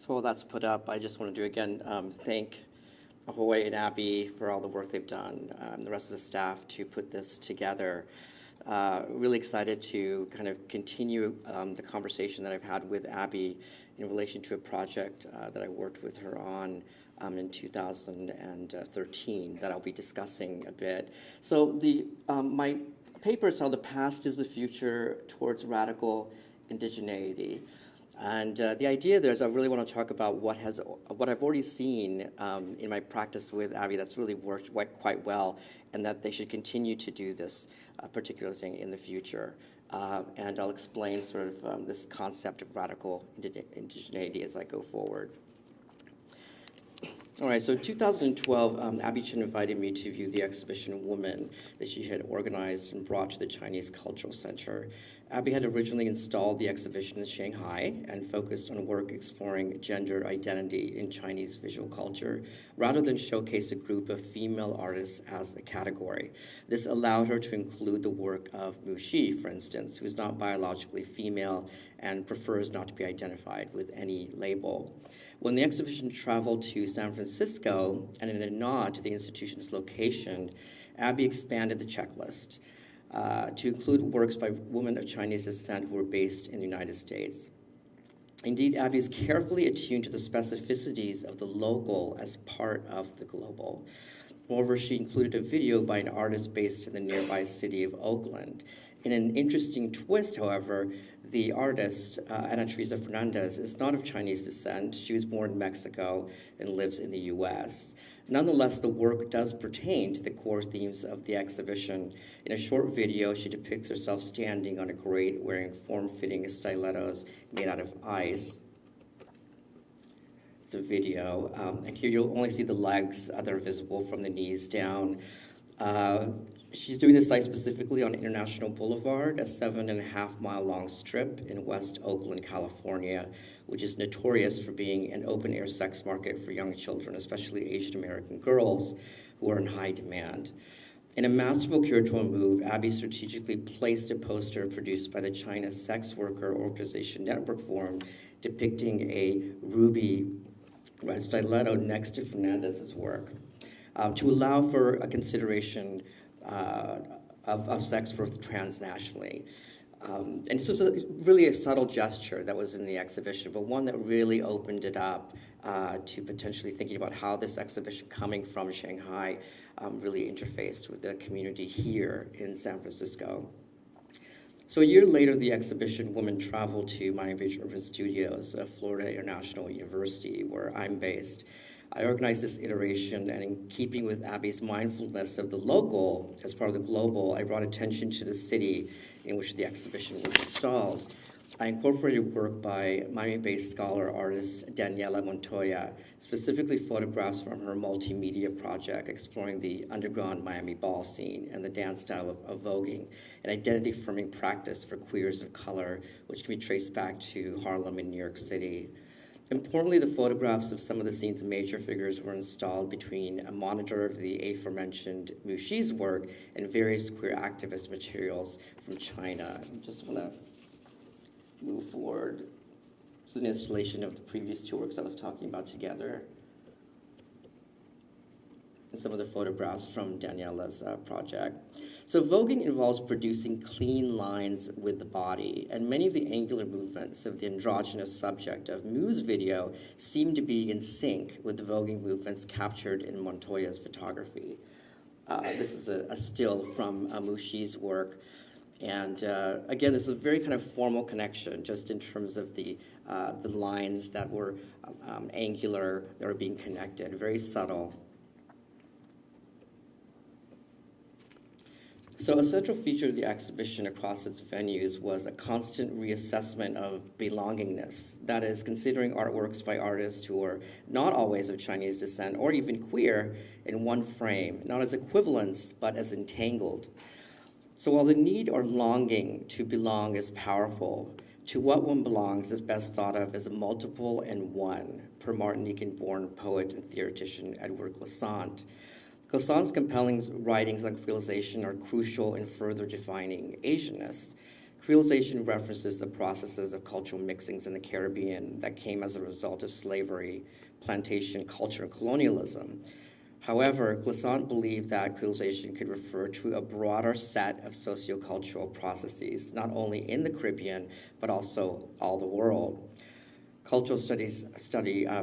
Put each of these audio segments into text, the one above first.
So while that's put up, I just want to do again thank Ahoy and Abby for all the work they've done, the rest of the staff to put this together. Really excited to kind of continue the conversation that I've had with Abby in relation to a project that I worked with her on in 2013 that I'll be discussing a bit. So my paper is called "The Past is the Future Towards Radical Indigeneity." And the idea there is I really want to talk about what I've already seen in my practice with Abby that's really worked quite well, and that they should continue to do this particular thing in the future. And I'll explain sort of this concept of radical indigeneity as I go forward. All right, so in 2012, Abby Chen invited me to view the exhibition Woman that she had organized and brought to the Chinese Cultural Center. Abby had originally installed the exhibition in Shanghai and focused on work exploring gender identity in Chinese visual culture, rather than showcase a group of female artists as a category. This allowed her to include the work of Mu Xi, for instance, who is not biologically female and prefers not to be identified with any label. When the exhibition traveled to San Francisco, and in a nod to the institution's location, Abby expanded the checklist to include works by women of Chinese descent who were based in the United States. Indeed, Abby is carefully attuned to the specificities of the local as part of the global. Moreover, she included a video by an artist based in the nearby city of Oakland. In an interesting twist, however, the artist, Ana Teresa Fernandez, is not of Chinese descent. She was born in Mexico and lives in the US. Nonetheless, the work does pertain to the core themes of the exhibition. In a short video, she depicts herself standing on a grate wearing form-fitting stilettos made out of ice. It's a video, and here you'll only see the legs that are visible from the knees down. She's doing this site specifically on International Boulevard, a 7.5-mile-long strip in West Oakland, California, which is notorious for being an open-air sex market for young children, especially Asian American girls, who are in high demand. In a masterful curatorial move, Abby strategically placed a poster produced by the China Sex Worker Organization Network Forum depicting a ruby red stiletto next to Fernandez's work to allow for a consideration of sex work transnationally. And this was really a subtle gesture that was in the exhibition, but one that really opened it up to potentially thinking about how this exhibition coming from Shanghai really interfaced with the community here in San Francisco. So a year later, the exhibition Woman traveled to Miami Beach Urban Studios, Florida International University, where I'm based. I organized this iteration, and in keeping with Abby's mindfulness of the local as part of the global, I brought attention to the city in which the exhibition was installed. I incorporated work by Miami-based scholar-artist Daniela Montoya, specifically photographs from her multimedia project exploring the underground Miami ball scene and the dance style of voguing, an identity-forming practice for queers of color, which can be traced back to Harlem and New York City. Importantly, the photographs of some of the scene's major figures were installed between a monitor of the aforementioned Mu Xi's work and various queer activist materials from China. I just want to move forward. It's an installation of the previous two works I was talking about together, and some of the photographs from Daniela's project. So voguing involves producing clean lines with the body, and many of the angular movements of the androgynous subject of Mu's video seem to be in sync with the voguing movements captured in Montoya's photography. This is a still from Mu Xi's work. And again, this is a very kind of formal connection, just in terms of the lines that were angular, that were being connected, very subtle. So a central feature of the exhibition across its venues was a constant reassessment of belongingness. That is, considering artworks by artists who are not always of Chinese descent or even queer in one frame, not as equivalents, but as entangled. So while the need or longing to belong is powerful, to what one belongs is best thought of as a multiple and one, per Martinican-born poet and theoretician Edward Glissant. Glissant's compelling writings on realization are crucial in further defining Asianness. Creolization references the processes of cultural mixings in the Caribbean that came as a result of slavery, plantation culture, and colonialism. However, Glissant believed that creolization could refer to a broader set of sociocultural processes, not only in the Caribbean, but also all the world. Cultural studies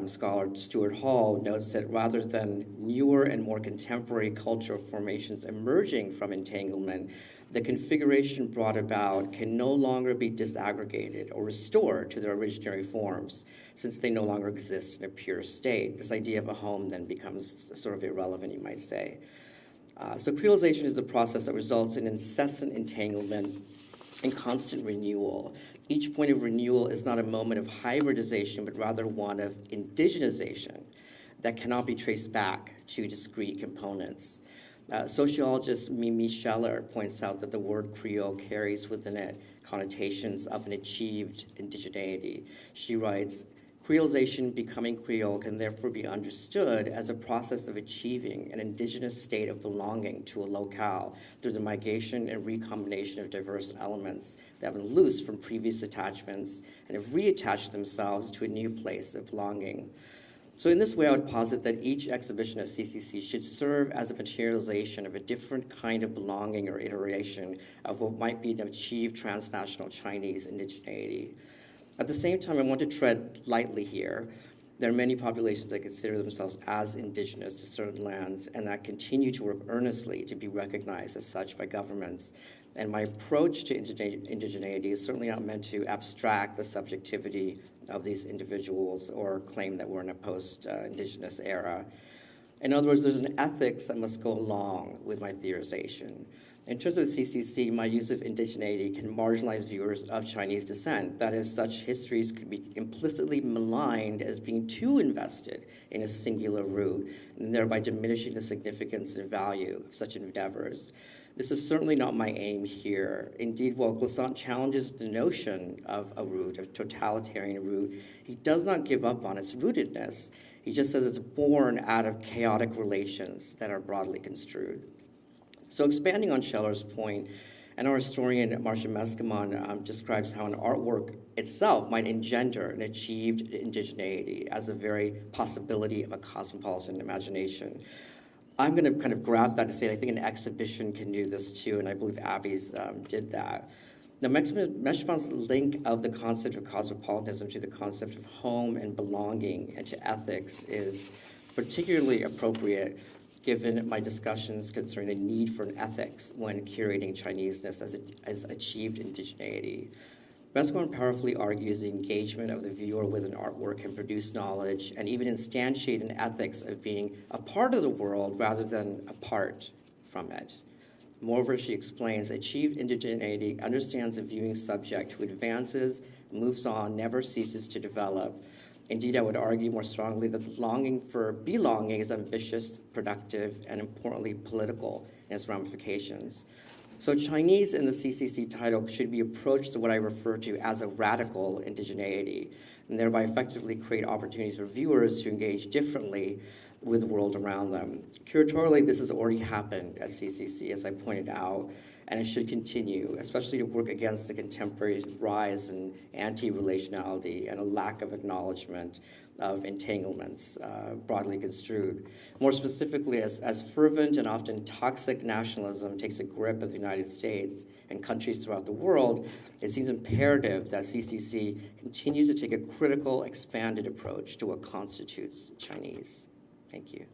scholar Stuart Hall notes that rather than newer and more contemporary cultural formations emerging from entanglement, the configuration brought about can no longer be disaggregated or restored to their originary forms, since they no longer exist in a pure state. This idea of a home then becomes sort of irrelevant, you might say. So creolization is the process that results in incessant entanglement and constant renewal. Each point of renewal is not a moment of hybridization, but rather one of indigenization that cannot be traced back to discrete components. Sociologist Mimi Scheller points out that the word Creole carries within it connotations of an achieved indigeneity. She writes, Creolization becoming Creole can therefore be understood as a process of achieving an indigenous state of belonging to a locale through the migration and recombination of diverse elements that have been loose from previous attachments and have reattached themselves to a new place of belonging. So in this way, I would posit that each exhibition at CCC should serve as a materialization of a different kind of belonging or iteration of what might be an achieved transnational Chinese indigeneity. At the same time, I want to tread lightly here. There are many populations that consider themselves as indigenous to certain lands and that continue to work earnestly to be recognized as such by governments. And my approach to indigeneity is certainly not meant to abstract the subjectivity of these individuals or claim that we're in a post-indigenous era. In other words, there's an ethics that must go along with my theorization. In terms of CCC, my use of indigeneity can marginalize viewers of Chinese descent. That is, such histories could be implicitly maligned as being too invested in a singular root, and thereby diminishing the significance and value of such endeavors. This is certainly not my aim here. Indeed, while Glissant challenges the notion of a root, a totalitarian root, he does not give up on its rootedness. He just says it's born out of chaotic relations that are broadly construed. So expanding on Scheller's point, and our historian Marcia Mescamon describes how an artwork itself might engender an achieved indigeneity as a very possibility of a cosmopolitan imagination. I'm going to kind of grab that to say I think an exhibition can do this too, and I believe Abby's did that. Now, Mescamon's link of the concept of cosmopolitanism to the concept of home and belonging and to ethics is particularly appropriate given my discussions concerning the need for an ethics when curating Chineseness as achieved indigeneity. Mescamon powerfully argues the engagement of the viewer with an artwork can produce knowledge and even instantiate an ethics of being a part of the world rather than apart from it. Moreover, she explains, achieved indigeneity understands a viewing subject who advances, moves on, never ceases to develop. Indeed, I would argue more strongly that the longing for belonging is ambitious, productive, and importantly, political in its ramifications. So Chinese in the CCC title should be approached to what I refer to as a radical indigeneity, and thereby effectively create opportunities for viewers to engage differently with the world around them. Curatorially, this has already happened at CCC, as I pointed out, and it should continue, especially to work against the contemporary rise in anti-relationality and a lack of acknowledgement of entanglements, broadly construed. More specifically, as fervent and often toxic nationalism takes a grip of the United States and countries throughout the world, it seems imperative that CCC continues to take a critical, expanded approach to what constitutes Chinese. Thank you.